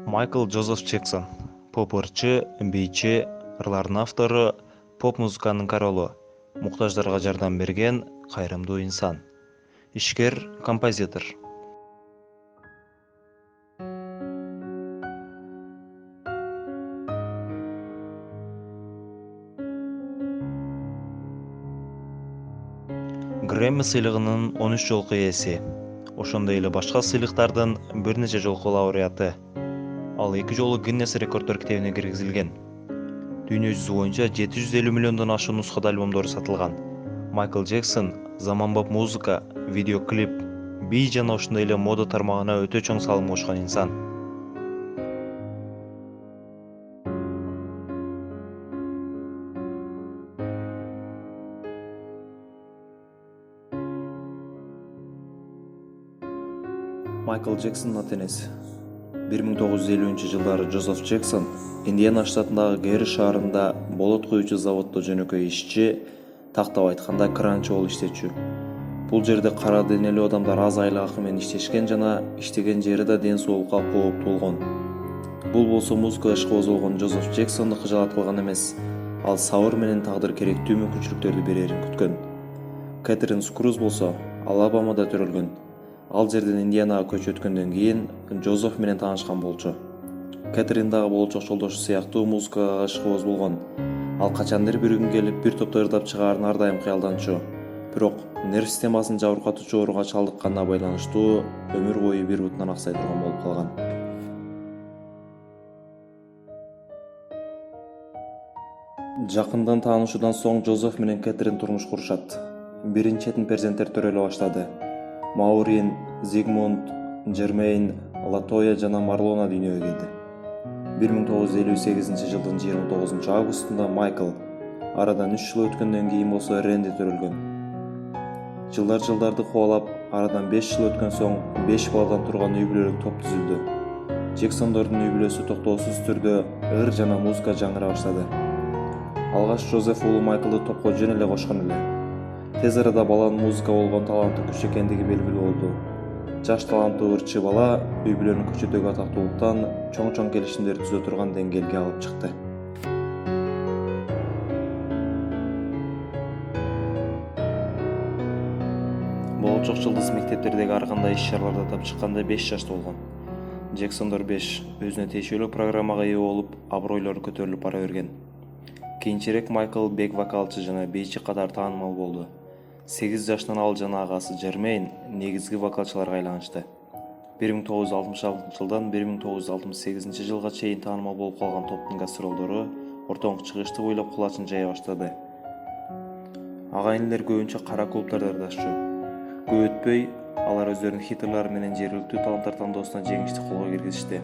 Майкл Джозеф Джексон поп ырчы, бийчи, ырлардын автору, поп музыканын королу, муктаждарга жардам берген кайрымдуу инсан, ишкер композитор. Грэмми сыйлыгынын 13 жолку ээси, ошондой эле башка сыйлыктардын бир нече жолку лауреаты. Ал 2 жолу Гиннес рекорддор китебине киргизилген. Дүйнө жүзү боюнча 750 миллиондон ашуун нускада альбомдору сатылган. Майкл Джексон заманбап музыка, видеоклип, бий жана ошондой эле мода тармагына өтө чоң салым кошкон инсан. Майкл Джексондун ата-энеси 1950-жылдары Джозеф Джексон Индиана штатындагы Гэри шаарында болот куюучу заводдо жөнөкөй ишчи, тактап айтканда кранчы болуп иштечү. Бул жерде кара денелүү адамдар аз айлык акы менен иштешкен жана иштеген жери да ден соолукка кооптуу болгон. Бул болсо музыкага ишкыбоз болгон Джозеф Джексонду кыжалатылган эмес, ал сабыр менен тагдыр керектүү мүмкүнчүлүктөрдү берерин күткөн. Кэтрин Скруз болсо Алабамада төрөлгөн. Ал жерден Индианага көчүп өткөндөн кийин Джозеф менен таанышкан болчу. Кэтрин дагы болочок жолдошу сыяктуу музыкага ишкыбоз болгон. Ал качандыр бир күн келип бир топто ырдап чыгаарын ар дайым кыялданчу. Бирок нерв системасын жабыркатуучу ооруга чалдыкканына байланыштуу өмүр бою бир бутунан аксай турган болуп калган. Жакындан таанышуудан соң Джозеф менен Кэтрин турмуш курушат. Биринчи перзенттер төрөлө баштады. Маурин, Зигмунд, Жермейн, Латоя жана Марлона дүйнөгө келди. 1958-жылдын 29 августунда Майкл, арадан 3 жыл өткөндөн кийин болсо Рэнди төрөлгөн. Жылдарды кубалап, арадан 5 жыл өткөн соң 5 баладан турган үй бүлөлүк топ түзүлдү. Джексондордун үй бүлөсү токтоосуз түрдө ыр жана музыка жаңыра баштады. Алгаш Джозеф уулу Майклды топко жөн эле кошкон эле. Тез арада баланын музыка болгон таланты күч экендиги белгилүү болду. Жаш таланттуу ырчы бала үй бүлөнүн көчөдөгү атактуулуктан чоң келишимдер түзө турган деңгээлге алып чыкты. Болочок жылдыз мектептердеги ар кандай иш-чараларда тапчыкканда 5 жашта болгон. Джексондор 5 өзүнө тиешелүү программага ээ болуп, абройлору көтөрүлүп бара берген. Кийинчерээк Майкл бек-вокалчы жана бийчи катары таанымал болду. 8 жаштан ал жана агасы Жермейн негизги вокалчыларга айланышты. 1966-жылдан 1968-жылга чейин таанымал болуп калган топтун гастролдору ортоңку чыгышты бойлоп кулачын жая баштады. Агайынылар көбүнчө кара клубтарда ырдашчу. Көп өтпөй, алар өздөрүнүн хиттерлары менен жергиликтүү таланттар тандоосуна жеңишти колго киргизишти.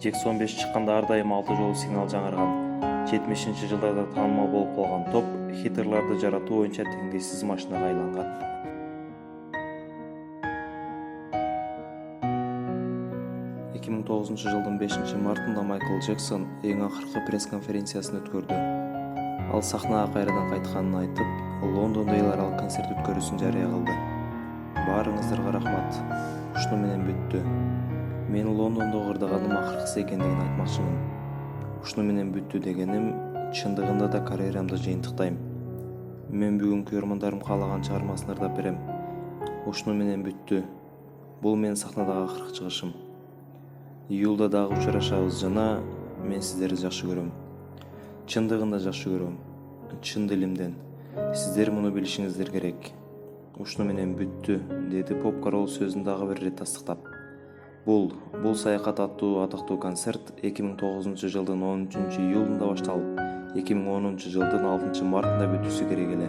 Джексон 5 чыкканда ар дайым 6 жолу сигнал жаңырган. 70-жылдарда таанымал болуп калган топ хиттерларды жаратуу боюнча теңдешсиз машинага айланган. 2009-жылдын 5-мартында Майкл Джексон эң акыркы пресс-конференциясын өткөрдү. Ал сахнага кайрадан кайтканын айтып, Лондондо эл аралык концерт өткөрүүсүн жарыя кылды. Баарыңыздарга рахмат. Ушуну менен бүттү. Мен Лондондо ырдаганым акыркысы экендигин айтмакчымын. Ушуну менен бүттү дегеним чындыгында да карьерамды жыйынтыктайм. Мен бүгүн көрмандарым каалаган чыгармасын ырдап берем. Ушуну менен бүттү. Бул менин сахнадагы акыркы чыгышым. Июлда дагы учурашабыз жана мен сиздерди жакшы көрөм. Чындыгында жакшы көрөм. Чын дилимден. Сиздер муну билишиңиздер керек. Ушуну менен бүттү, деди поп корол сөзүн дагы бир ирет тастыктап. Бул саякат аттуу атактуу концерт 2009-жылдын 13-июлунда башталып, 2010-жылдын 6-мартында бүтүүсү керек эле.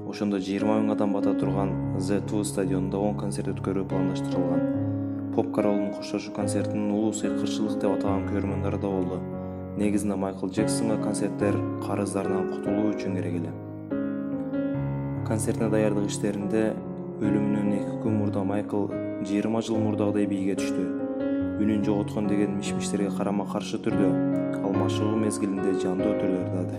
Ошондо 20 000 адам бата турган The2 стадионунда 10 концерт өткөрүү пландаштырылган. Поп королдун коштошуу концертинин улуу сыйкырчылык деп атаган көрөрмөндөрү да болду. Негизинде Майкл Джексонго концерттер карыздарынан кутулуу үчүн керек эле. Концертине даярдык иштеринде өлүмүнөн 2 күн мурда Майкл 20 жыл мурдагыдай бийге түштү. Үнүн жоготкон деген миш-миштерге карама каршы түрдө, алмашуу мезгилинде жандуу түрдө ырдады.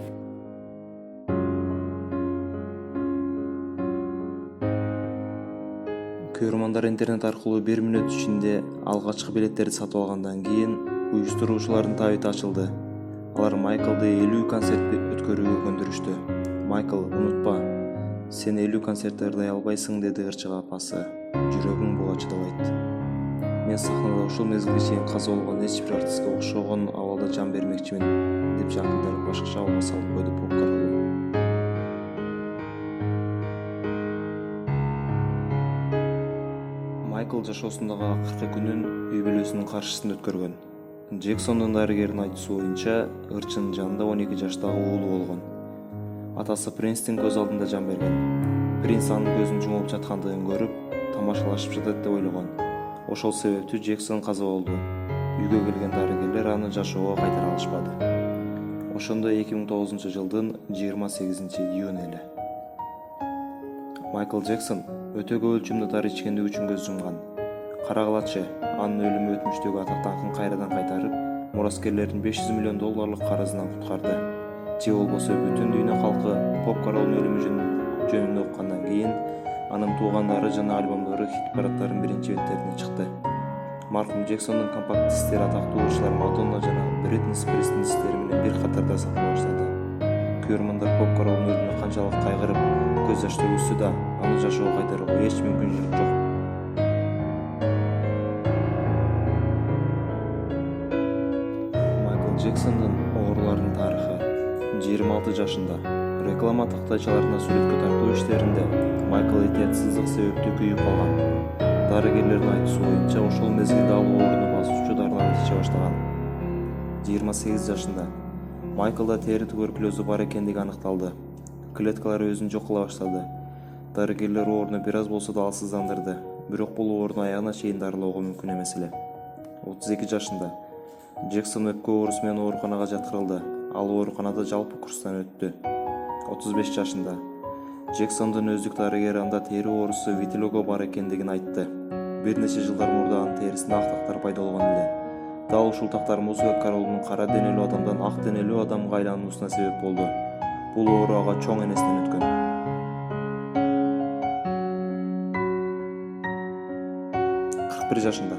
Көрөрмандар интернет аркылуу 1 мүнөт ичинде алгачкы билеттерди сатып алгандан кийин уюштуруучулардын табити ачылды. Алар Майклды 50 концерт өткөрүүгө көндүрүштү. Майкл, унутпа, сен 50 концертти ырдай албайсың, деди ырчыга апасы. Жүрөгүң буга чыдабайт. Мен сахнада ушул мезгилге чейин каза болгон эч бир артистке окшогон абалда жан бермекчимин, деп жакындарын башкача абалга салып койду Поп Кароло. Майкл жашоосундагы акыркы күнүн үй бүлөсүнүн каршысында өткөргөн. Джексондун дарыгеринин айтуусу боюнча, ырчынын жанында 12 жаштагы уулу болгон. Атасы Принстин көз алдында жан берген. Принс анын көзүн жумуп жаткандыгын көрүп, тамашалашып жатат деп ойлогон. Ошол себептүү Джексон каза болду. Үйгө келген дарыгерлер аны жашоого кайтара алышпады. Ошондо 2009-жылдын 28-июнь эле Майкл Джексон өтө көп өлчөмдө дары ичкендиги үчүн көз жумган. Карагылачы, анын өлүмү өтмүштөгү атак-даңкын кайрадан кайтарып, мураскерлердин $500 миллион карызынан куткарды. Же болбосо бүтүн дүйнө калкы Поп Каролдун өлүмү жөнүндө уккандан кийин анын туугандары жана альбомдору хит парадтардын биринчи беттерине чыкты. Маркум Джексондун компакт дисктери атактуу ырчылар Мадонна жана Бритни Спирстин дисктери менен бир катарда сатыла баштады. Көрөрмандар Поп Каролдун өлүмүнө канчалык кайгырып, көз жаш төгүшсө да, аны жашоого кайтарууга эч мүмкүнчүлүк жок. Майкл Джексондун ооруларынын тарыхы. 26 жашында реклама тактайчаларына сүрөткө тартуу иштеринде Майкл этиятсыздык себептүү күйүп калган. Дарыгерлердин айтуусу боюнча, ошол мезгилде ал ооруну басуучу дарыларды иче баштаган. 28 жашында Майклда тери туберкулезу бар экендиги аныкталды. Клеткалары өзүн жок кыла баштады. Дарыгерлер ооруну бир аз болсо да алсыздандырды, бирок бул ооруну аягына чейин дарылоого мүмкүн эмес эле. 32 жашында Джексон өпкө оорусу менен ооруканага жаткырылды. Ал ооруканада жалпы курстан өттү. 35 жашында Джексондун өздүк дарыгери анда тери оорусу витилго бар экендигин айтты. Бир нече жылдар мурда анын терисинде ак тактар пайда болгон эле. Дал ушул тактар музыка Каролдун кара денелүү адамдан ак денелүү адамга айлануусуна себеп болду. Бул оору ага чоң энесинен өткөн. 41 жашында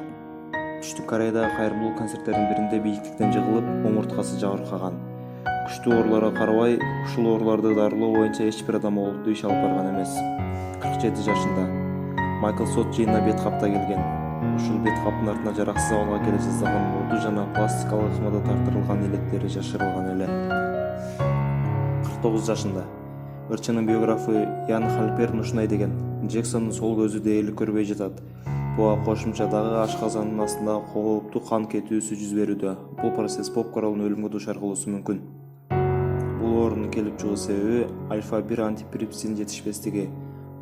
Түштүк Кореядагы кайрымдуулук концерттеринин биринде бийиктиктен жыгылып, омурткасы жабыркаган. Күчтүү ооруларга карабай, ушул ооруларды дарылоо боюнча эч бир адам олуттуу иш алып барган эмес. 47 жашында Майкл сот жыйынына бет капта келген. Ушул бет каптын артына жараксыз абалга келе жаздаган мурду жана пластикалык ыкмада тартырылган илеттери жашырылган эле. 49 жашында ырчынын биографы Ян Хальперн ушундай деген: Джексондун сол көзү дээрлик көрбөй жатат. Буга кошумча дагы ашказандын астындагы кооптуу кан кетүүсү жүз берүүдө. Бул процесс Поп Каролдун өлүмгө душар кылуусу мүмкүн. Бул оорунун келип чыгуу себеби альфа-1 антипирипсин жетишпестиги,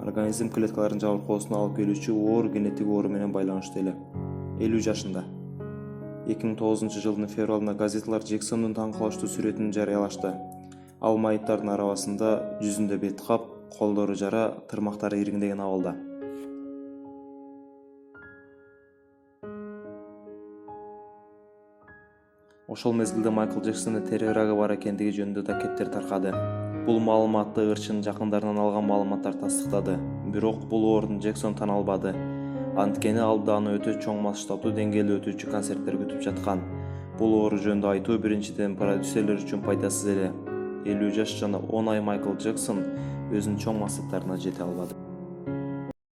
организм клеткаларын жабыркоосуна алып келүүчү оор генетик оору менен байланыштуу эле. 50 жашында 2009-жылдын февралында газеталар Джексондун таң калыштуу сүрөтүн жарыялашты. Ал майыптардын арабасында, жүзүндө бет кап, колдору жара, тырмактары ириңдеген абалда. Ошол мезгилде Майкл Джексондун тери ырагы бар экендиги жөнүндө да кептер таркады. Бул маалыматты ырчынын жакындарынан алган маалыматтар тастыктады. Бирок бул орун Джексон тана албады. Анткени алда аны өтө чоң масштабдуу деңгээлде өтүүчү концерттер күтүп жаткан. Бул оору жөнүндө айтуу биринчиден продюсерлер үчүн пайдасыз эле. 50 жаш жана 10 ай Майкл Джексон өзүнүн чоң максаттарына жете албады.